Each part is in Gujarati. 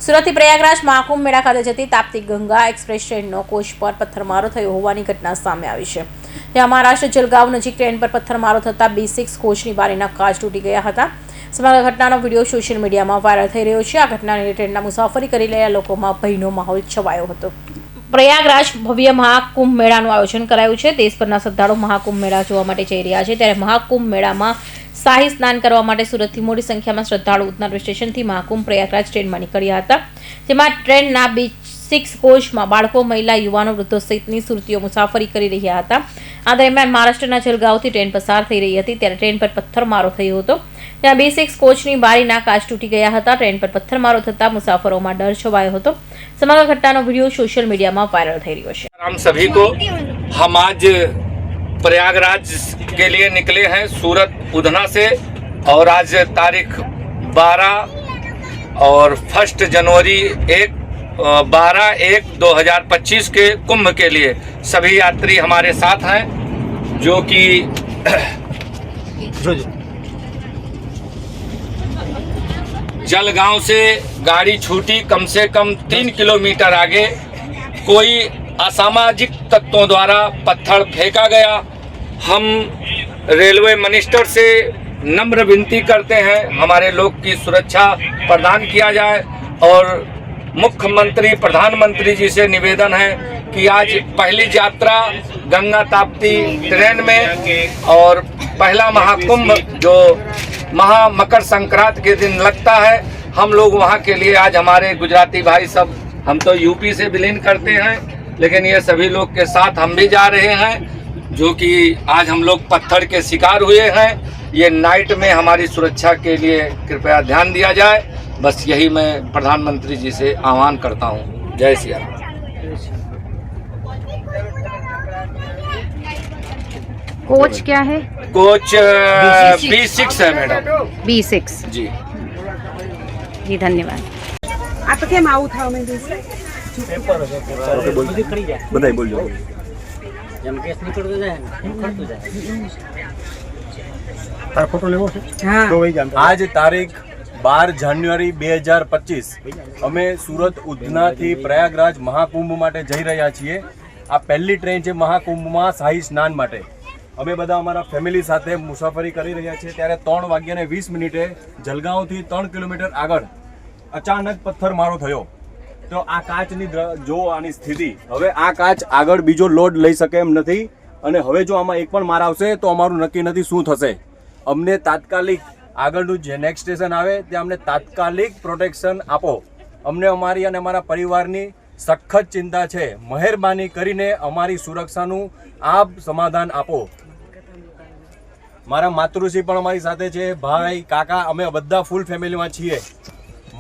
સુરતથી પ્રયાગરાજ મહાકુંભ મેળા ખાતે જતી તાપ્તી ગંગા એક્સપ્રેસ ટ્રેનનો કોચ પર પથ્થરમારો થયો હોવાની ઘટના સામે આવી છે. ત્યાં મહારાષ્ટ્ર જલગાંવ નજીક ટ્રેન પર પથ્થરમારો થતાં B6 કોચની બારીના કાચ તૂટી ગયા હતા. સમગ્ર ઘટનાનો વિડીયો સોશિયલ મીડિયામાં વાયરલ થઈ રહ્યો છે. આ ઘટનાને ટ્રેનના મુસાફરી કરી રહેલા લોકોમાં ભયનો માહોલ છવાયો હતો. પ્રયાગરાજ ભવ્ય મહાકુંભ મેળાનું આયોજન કરાયું છે. દેશભરના શ્રદ્ધાળુ મહાકુંભ મેળા જોવા માટે જઈ રહ્યા છે. ત્યારે મહાકુંભ મેળામાં શાહી સ્નાન કરવા માટે સુરતથી મોટી સંખ્યામાં શ્રદ્ધાળુ ઉધના સ્ટેશનથી મહાકુંભ પ્રયાગરાજ ટ્રેનમાં નીકળ્યા હતા. જેમાં ટ્રેનના B6 કોચમાં બાળકો, મહિલા, યુવાનો, વૃદ્ધો સહિતની સુરતીઓ મુસાફરી કરી રહ્યા હતા. આ દરમિયાન મહારાષ્ટ્રના જલગાંવથી ટ્રેન પસાર થઈ રહી હતી ત્યારે ટ્રેન પર પથ્થરમારો થયો હતો. ત્યાં B6 કોચની બારીના કાચ તૂટી ગયા હતા. ટ્રેન પર પથ્થરમારો થતાં મુસાફરોમાં ડર છવાયો હતો. समग्र घटना वीडियो सोशल मीडिया में वायरल થઈ રહ્યો છે. हम सभी को हम आज प्रयागराज के लिए निकले हैं सूरत उधना से और आज तारीख 12 और 1 जनवरी 12/1/2025 के कुंभ के लिए सभी यात्री हमारे साथ हैं जो कि जलगांव से गाड़ी छूटी कम से कम 3 किलोमीटर आगे कोई असामाजिक तत्वों द्वारा पत्थर फेंका गया. हम रेलवे मिनिस्टर से नम्र विनती करते हैं हमारे लोग की सुरक्षा प्रदान किया जाए और मुख्यमंत्री प्रधानमंत्री जी से निवेदन है कि आज पहली यात्रा गंगा ताप्ती ट्रेन में और पहला महाकुंभ जो मकर संक्रांति के दिन लगता है, हम लोग वहाँ के लिए आज हमारे गुजराती भाई सब, हम तो यूपी से बिलोंग करते हैं लेकिन ये सभी लोग के साथ हम भी जा रहे हैं जो कि आज हम लोग पत्थर के शिकार हुए हैं. ये नाइट में हमारी सुरक्षा के लिए कृपया ध्यान दिया जाए. बस यही मैं प्रधानमंत्री जी से आह्वान करता हूँ. जय श्री राम. कोच क्या है? कोच B6 है मैडम. B6 जी जी धन्यवाद. આ તો કેમ આવું થાવ મેં દિવસે બધાય બોલજો. જેમ કેસ નીકળતો જાય ને એમ ફરતું જાય. તારો ફોટો લેવો છે? હા. તો વહી જામ. આજ તારીખ 12 જાન્યુઆરી 2025 અમે સુરત ઉધનાથી પ્રયાગરાજ મહાકુંભ માટે જઈ રહ્યા છીએ. આ પહેલી ટ્રેન છે મહાકુંભમાં શાહી સ્નાન માટે. અમે બધા અમારા ફેમિલી સાથે મુસાફરી કરી રહ્યા છીએ ત્યારે 3:20 જલગાંવથી 3 કિલોમીટર આગળ અચાનક પથ્થરમારો થયો. તો આ કાચની જો આની સ્થિતિ, હવે આ કાચ આગળ બીજો લોડ લઈ શકે એમ નથી અને હવે જો આમાં એક પણ માર આવશે તો અમારું નક્કી નથી શું થશે. અમને તાત્કાલિક આગળનું જે નેક્સ્ટ સ્ટેશન આવે ત્યાં અમને તાત્કાલિક પ્રોટેક્શન આપો. અમને અમારી અને અમારા પરિવારની સખત ચિંતા છે. મહેરબાની કરીને અમારી સુરક્ષાનું આપ સમાધાન આપો. મારા માતૃશ્રી પણ અમારી સાથે છે, ભાઈ, કાકા, અમે બધા ફૂલ ફેમિલીમાં છીએ.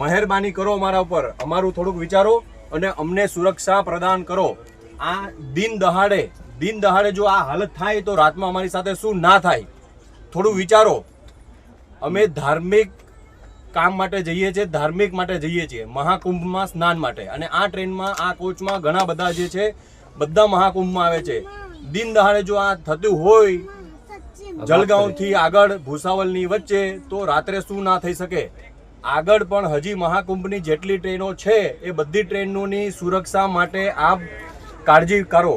મહેરબાની કરો અમારા ઉપર, અમારું થોડુંક વિચારો અને અમને સુરક્ષા પ્રદાન કરો. આ દિન દહાડે જો આ હાલત થાય તો રાતમાં અમારી સાથે શું ના થાય, થોડું વિચારો. અમે ધાર્મિક કામ માટે જઈએ છીએ, ધાર્મિક માટે જઈએ છીએ, મહાકુંભમાં સ્નાન માટે. અને આ ટ્રેનમાં, આ કોચમાં ઘણા બધા જે છે બધા મહાકુંભમાં આવે છે. દિન દહાડે જો આ થતું હોય જલગાંવથી આગળ ભૂસાવલની વચ્ચે તો રાત્રે શું ના થઈ શકે. આગળ પણ હજી મહાકુંભની જેટલી ટ્રેનો છે એ બધી ટ્રેનોની સુરક્ષા માટે આપ કાળજી કરો,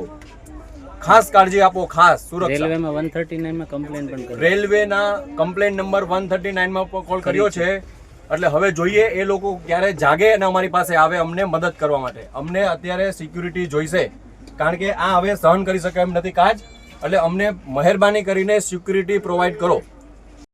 ખાસ કાળજી આપો, ખાસ સુરક્ષા. રેલવેમાં 139 માં કમ્પ્લેન પણ કરી. રેલવેના કમ્પ્લેન નંબર 139 માં કોલ કર્યો છે. એટલે હવે જોઈએ એ લોકો ક્યારે જાગે અને અમારી પાસે આવે અમને મદદ કરવા માટે. અમને અત્યારે સિક્યુરિટી જોઈશે કારણ કે આ હવે સહન કરી શકે એમ નથી કાજ. એટલે અમને મહેરબાની કરીને સિક્યુરિટી પ્રોવાઈડ કરો.